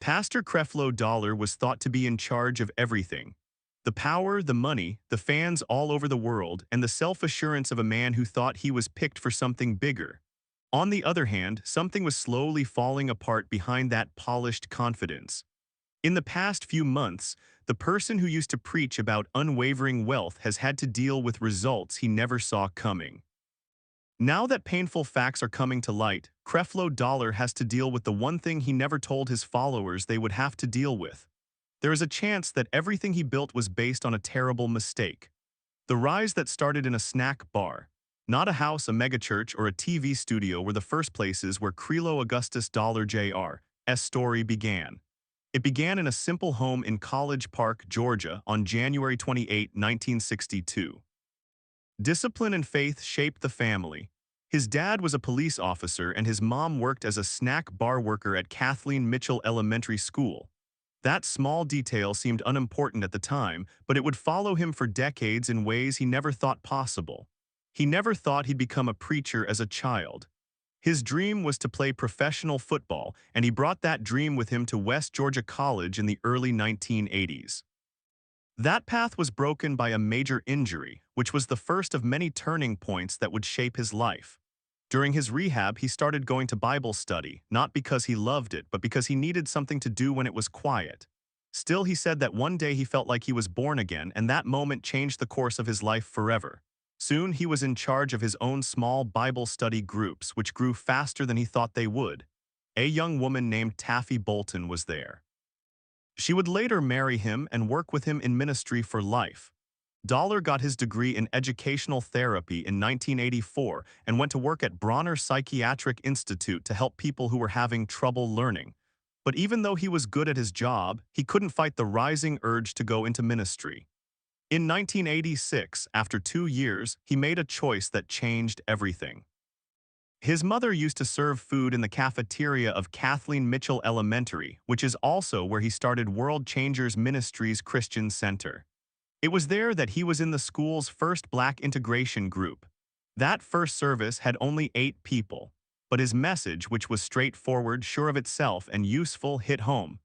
Pastor Creflo Dollar was thought to be in charge of everything. The power, the money, the fans all over the world, and the self-assurance of a man who thought he was picked for something bigger. On the other hand, something was slowly falling apart behind that polished confidence. In the past few months, the person who used to preach about unwavering wealth has had to deal with results he never saw coming. Now that painful facts are coming to light, Creflo Dollar has to deal with the one thing he never told his followers they would have to deal with. There is a chance that everything he built was based on a terrible mistake. The rise that started in a snack bar, not a house, a megachurch, or a TV studio were the first places where Creflo Augustus Dollar Jr.'s story began. It began in a simple home in College Park, Georgia, on January 28, 1962. Discipline and faith shaped the family. His dad was a police officer and his mom worked as a snack bar worker at Kathleen Mitchell Elementary School. That small detail seemed unimportant at the time, but it would follow him for decades in ways he never thought possible. He never thought he'd become a preacher as a child. His dream was to play professional football, and he brought that dream with him to West Georgia College in the early 1980s. That path was broken by a major injury, which was the first of many turning points that would shape his life. During his rehab, he started going to Bible study, not because he loved it, but because he needed something to do when it was quiet. Still, he said that one day he felt like he was born again, and that moment changed the course of his life forever. Soon, he was in charge of his own small Bible study groups, which grew faster than he thought they would. A young woman named Taffy Bolton was there. She would later marry him and work with him in ministry for life. Dollar got his degree in educational therapy in 1984 and went to work at Bronner Psychiatric Institute to help people who were having trouble learning. But even though he was good at his job, he couldn't fight the rising urge to go into ministry. In 1986, after 2 years, he made a choice that changed everything. His mother used to serve food in the cafeteria of Kathleen Mitchell Elementary, which is also where he started World Changers Ministries Christian Center. It was there that he was in the school's first Black integration group. That first service had only 8 people, but his message, which was straightforward, sure of itself, and useful, hit home.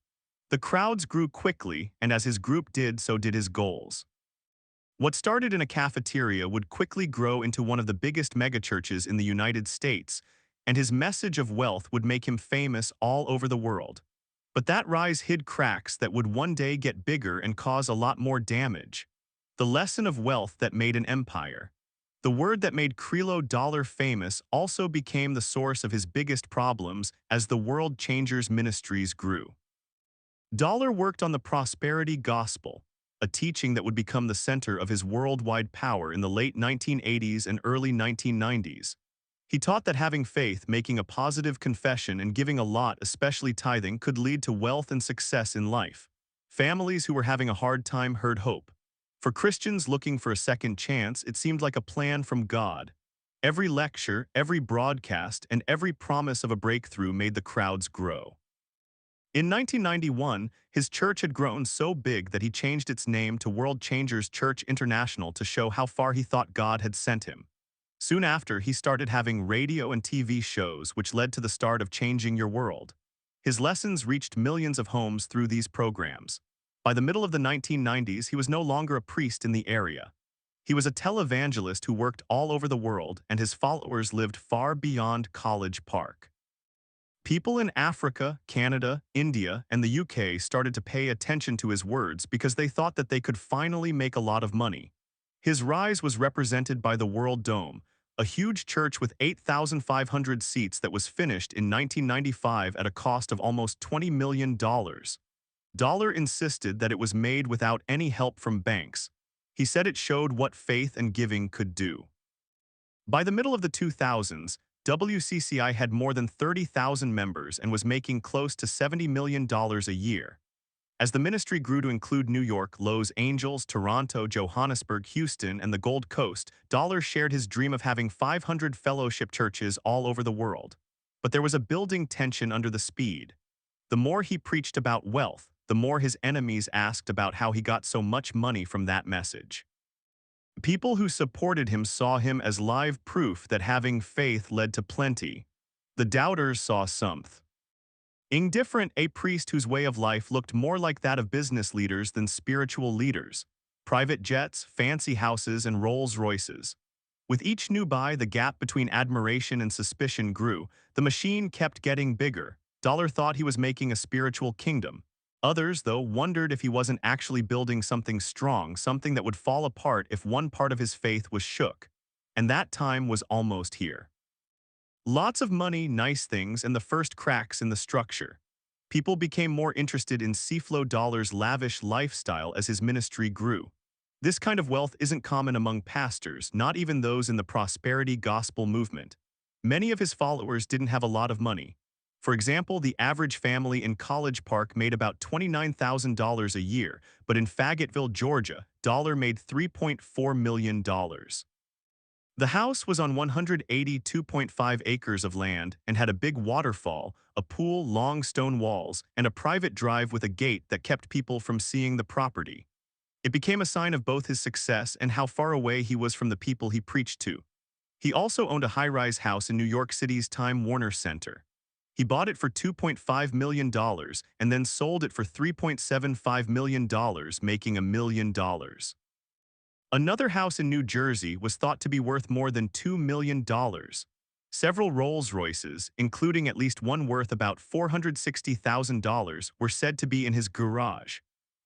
The crowds grew quickly, and as his group did, so did his goals. What started in a cafeteria would quickly grow into one of the biggest megachurches in the United States, and his message of wealth would make him famous all over the world. But that rise hid cracks that would one day get bigger and cause a lot more damage. The lesson of wealth that made an empire. The word that made Creflo Dollar famous also became the source of his biggest problems as the World Changers Ministries grew. Dollar worked on the prosperity gospel, a teaching that would become the center of his worldwide power in the late 1980s and early 1990s. He taught that having faith, making a positive confession, and giving a lot, especially tithing, could lead to wealth and success in life. Families who were having a hard time heard hope. For Christians looking for a second chance, it seemed like a plan from God. Every lecture, every broadcast, and every promise of a breakthrough made the crowds grow. In 1991, his church had grown so big that he changed its name to World Changers Church International to show how far he thought God had sent him. Soon after, he started having radio and TV shows, which led to the start of Changing Your World. His lessons reached millions of homes through these programs. By the middle of the 1990s, he was no longer a priest in the area. He was a televangelist who worked all over the world, and his followers lived far beyond College Park. People in Africa, Canada, India, and the UK started to pay attention to his words because they thought that they could finally make a lot of money. His rise was represented by the World Dome, a huge church with 8,500 seats that was finished in 1995 at a cost of almost $20 million. Dollar insisted that it was made without any help from banks. He said it showed what faith and giving could do. By the middle of the 2000s, WCCI had more than 30,000 members and was making close to $70 million a year. As the ministry grew to include New York, Los Angeles, Toronto, Johannesburg, Houston, and the Gold Coast, Dollar shared his dream of having 500 fellowship churches all over the world. But there was a building tension under the speed. The more he preached about wealth, the more his enemies asked about how he got so much money from that message. People who supported him saw him as live proof that having faith led to plenty. The doubters saw something. Indifferent, a priest whose way of life looked more like that of business leaders than spiritual leaders. Private jets, fancy houses, and Rolls Royces. With each new buy, the gap between admiration and suspicion grew. The machine kept getting bigger. Dollar thought he was making a spiritual kingdom. Others, though, wondered if he wasn't actually building something strong, something that would fall apart if one part of his faith was shook. And that time was almost here. Lots of money, nice things, and the first cracks in the structure. People became more interested in Creflo Dollar's lavish lifestyle as his ministry grew. This kind of wealth isn't common among pastors, not even those in the prosperity gospel movement. Many of his followers didn't have a lot of money. For example, the average family in College Park made about $29,000 a year, but in Fayetteville, Georgia, Dollar made $3.4 million. The house was on 182.5 acres of land and had a big waterfall, a pool, long stone walls, and a private drive with a gate that kept people from seeing the property. It became a sign of both his success and how far away he was from the people he preached to. He also owned a high-rise house in New York City's Time Warner Center. He bought it for $2.5 million and then sold it for $3.75 million, making $1 million. Another house in New Jersey was thought to be worth more than $2 million. Several Rolls Royces, including at least one worth about $460,000, were said to be in his garage.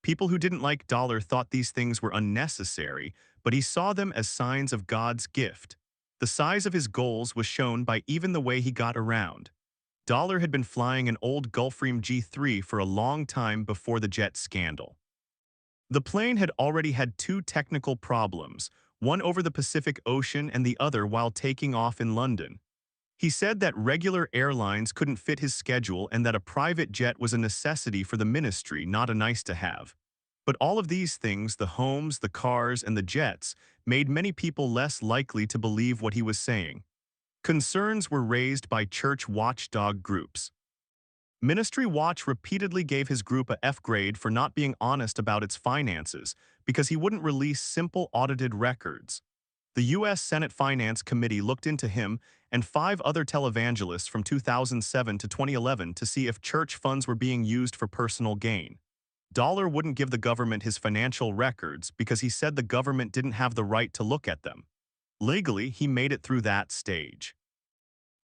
People who didn't like Dollar thought these things were unnecessary, but he saw them as signs of God's gift. The size of his goals was shown by even the way he got around. Dollar had been flying an old Gulfstream G3 for a long time before the jet scandal. The plane had already had two technical problems, one over the Pacific Ocean and the other while taking off in London. He said that regular airlines couldn't fit his schedule and that a private jet was a necessity for the ministry, not a nice-to-have. But all of these things, the homes, the cars, and the jets, made many people less likely to believe what he was saying. Concerns were raised by church watchdog groups. Ministry Watch repeatedly gave his group a F grade for not being honest about its finances because he wouldn't release simple audited records. The U.S. Senate Finance Committee looked into him and 5 other televangelists from 2007 to 2011 to see if church funds were being used for personal gain. Dollar wouldn't give the government his financial records because he said the government didn't have the right to look at them. Legally, he made it through that stage.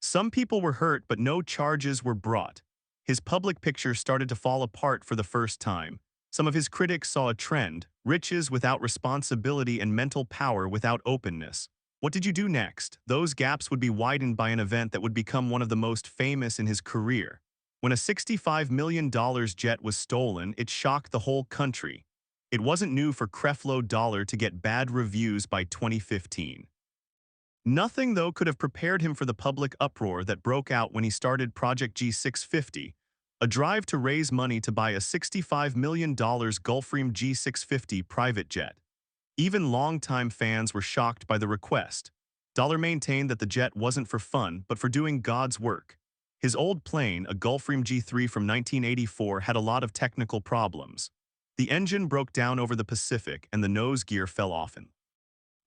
Some people were hurt, but no charges were brought. His public picture started to fall apart for the first time. Some of his critics saw a trend: riches without responsibility and mental power without openness. What did you do next? Those gaps would be widened by an event that would become one of the most famous in his career. When a $65 million jet was stolen, it shocked the whole country. It wasn't new for Creflo Dollar to get bad reviews by 2015. Nothing, though, could have prepared him for the public uproar that broke out when he started Project G650, a drive to raise money to buy a $65 million Gulfstream G650 private jet. Even longtime fans were shocked by the request. Dollar maintained that the jet wasn't for fun, but for doing God's work. His old plane, a Gulfstream G3 from 1984, had a lot of technical problems. The engine broke down over the Pacific and the nose gear fell often.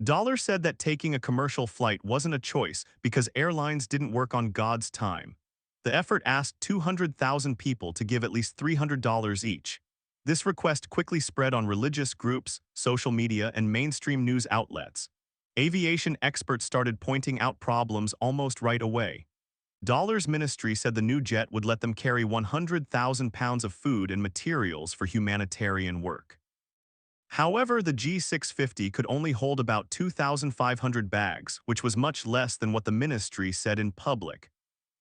Dollar said that taking a commercial flight wasn't a choice because airlines didn't work on God's time. The effort asked 200,000 people to give at least $300 each. This request quickly spread on religious groups, social media, and mainstream news outlets. Aviation experts started pointing out problems almost right away. Dollar's ministry said the new jet would let them carry 100,000 pounds of food and materials for humanitarian work. However, the G650 could only hold about 2,500 bags, which was much less than what the ministry said in public.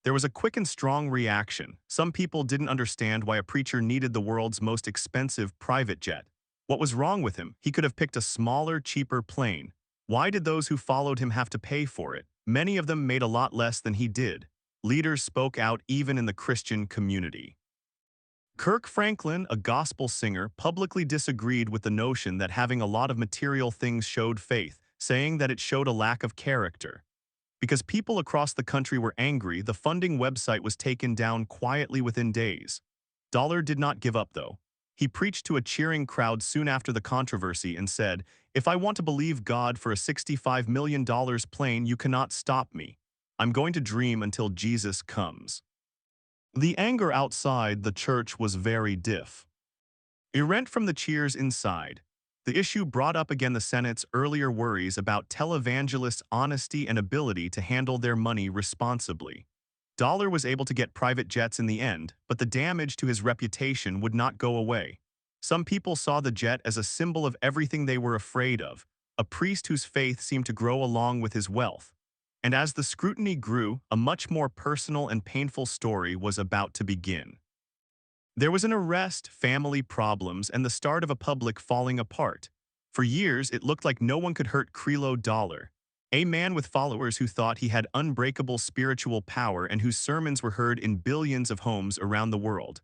There was a quick and strong reaction. Some people didn't understand why a preacher needed the world's most expensive private jet. What was wrong with him? He could have picked a smaller, cheaper plane. Why did those who followed him have to pay for it? Many of them made a lot less than he did. Leaders spoke out even in the Christian community. Kirk Franklin, a gospel singer, publicly disagreed with the notion that having a lot of material things showed faith, saying that it showed a lack of character. Because people across the country were angry, the funding website was taken down quietly within days. Dollar did not give up, though. He preached to a cheering crowd soon after the controversy and said, "If I want to believe God for a $65 million plane, you cannot stop me. I'm going to dream until Jesus comes." The anger outside the church was very irrent from the cheers inside. The issue brought up again the Senate's earlier worries about televangelists' honesty and ability to handle their money responsibly. Dollar was able to get private jets in the end, but the damage to his reputation would not go away. Some people saw the jet as a symbol of everything they were afraid of, a priest whose faith seemed to grow along with his wealth. And as the scrutiny grew, a much more personal and painful story was about to begin. There was an arrest, family problems, and the start of a public falling apart. For years, it looked like no one could hurt Creflo Dollar, a man with followers who thought he had unbreakable spiritual power and whose sermons were heard in billions of homes around the world.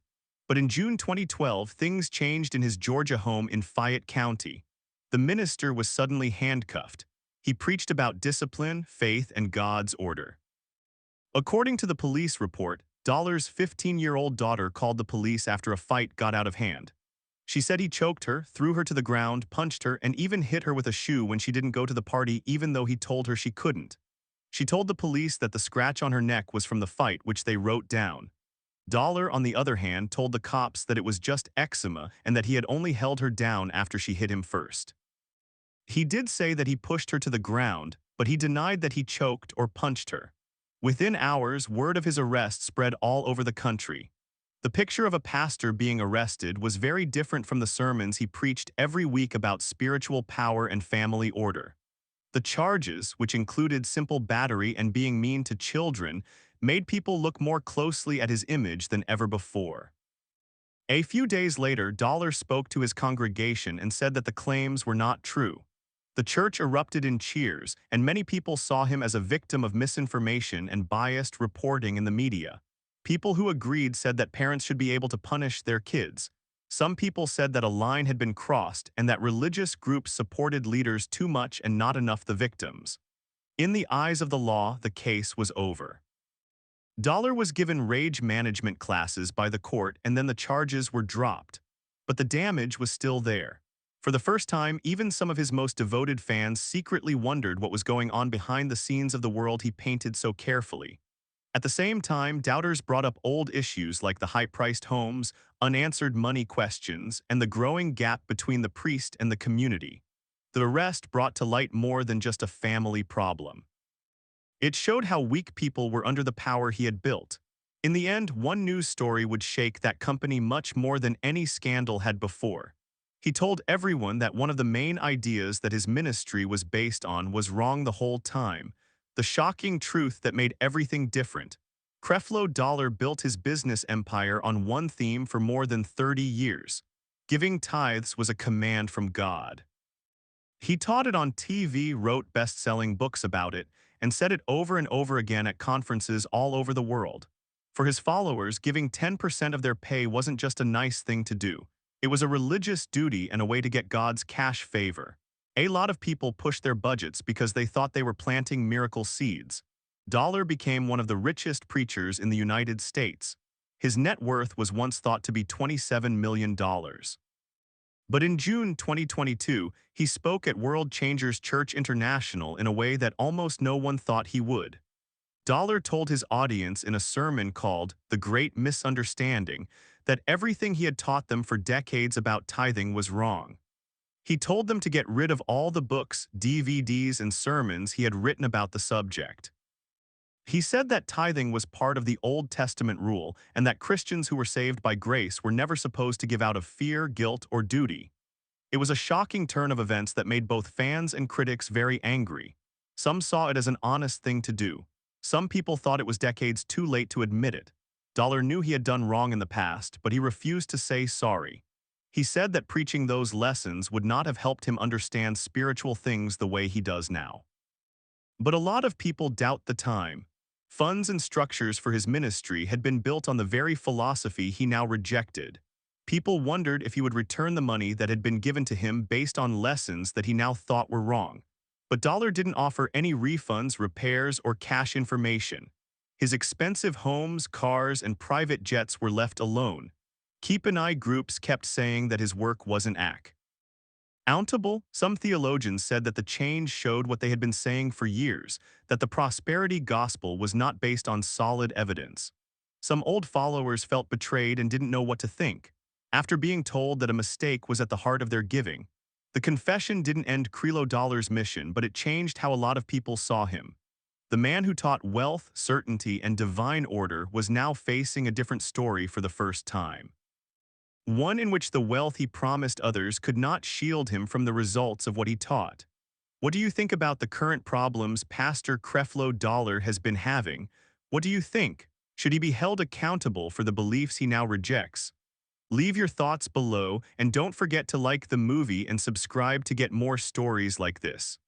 But in June 2012, things changed in his Georgia home in Fayette County. The minister was suddenly handcuffed. He preached about discipline, faith, and God's order. According to the police report, Dollar's 15-year-old daughter called the police after a fight got out of hand. She said he choked her, threw her to the ground, punched her, and even hit her with a shoe when she didn't go to the party even though he told her she couldn't. She told the police that the scratch on her neck was from the fight, which they wrote down. Dollar, on the other hand, told the cops that it was just eczema and that he had only held her down after she hit him first. He did say that he pushed her to the ground, but he denied that he choked or punched her. Within hours, word of his arrest spread all over the country. The picture of a pastor being arrested was very different from the sermons he preached every week about spiritual power and family order. The charges, which included simple battery and being mean to children, made people look more closely at his image than ever before. A few days later, Dollar spoke to his congregation and said that the claims were not true. The church erupted in cheers, and many people saw him as a victim of misinformation and biased reporting in the media. People who agreed said that parents should be able to punish their kids. Some people said that a line had been crossed and that religious groups supported leaders too much and not enough the victims. In the eyes of the law, the case was over. Dollar was given rage management classes by the court and then the charges were dropped. But the damage was still there. For the first time, even some of his most devoted fans secretly wondered what was going on behind the scenes of the world he painted so carefully. At the same time, doubters brought up old issues like the high-priced homes, unanswered money questions, and the growing gap between the priest and the community. The arrest brought to light more than just a family problem. It showed how weak people were under the power he had built. In the end, one news story would shake that company much more than any scandal had before. He told everyone that one of the main ideas that his ministry was based on was wrong the whole time, the shocking truth that made everything different. Creflo Dollar built his business empire on one theme for more than 30 years. Giving tithes was a command from God. He taught it on TV, wrote best-selling books about it, and said it over and over again at conferences all over the world. For his followers, giving 10% of their pay wasn't just a nice thing to do. It was a religious duty and a way to get God's cash favor. A lot of people pushed their budgets because they thought they were planting miracle seeds. Dollar became one of the richest preachers in the United States. His net worth was once thought to be $27 million. But in June 2022, he spoke at World Changers Church International in a way that almost no one thought he would. Dollar told his audience in a sermon called The Great Misunderstanding that everything he had taught them for decades about tithing was wrong. He told them to get rid of all the books, DVDs, and sermons he had written about the subject. He said that tithing was part of the Old Testament rule and that Christians who were saved by grace were never supposed to give out of fear, guilt, or duty. It was a shocking turn of events that made both fans and critics very angry. Some saw it as an honest thing to do. Some people thought it was decades too late to admit it. Dollar knew he had done wrong in the past, but he refused to say sorry. He said that preaching those lessons would not have helped him understand spiritual things the way he does now. But a lot of people doubt the time. Funds and structures for his ministry had been built on the very philosophy he now rejected. People wondered if he would return the money that had been given to him based on lessons that he now thought were wrong. But Dollar didn't offer any refunds, repairs, or cash information. His expensive homes, cars, and private jets were left alone. Keep an Eye groups kept saying that his work wasn't accountable. Some theologians said that the change showed what they had been saying for years, that the prosperity gospel was not based on solid evidence. Some old followers felt betrayed and didn't know what to think. After being told that a mistake was at the heart of their giving, the confession didn't end Creflo Dollar's mission, but it changed how a lot of people saw him. The man who taught wealth, certainty, and divine order was now facing a different story for the first time. One in which the wealth he promised others could not shield him from the results of what he taught. What do you think about the current problems Pastor Creflo Dollar has been having? What do you think? Should he be held accountable for the beliefs he now rejects? Leave your thoughts below and don't forget to like the movie and subscribe to get more stories like this.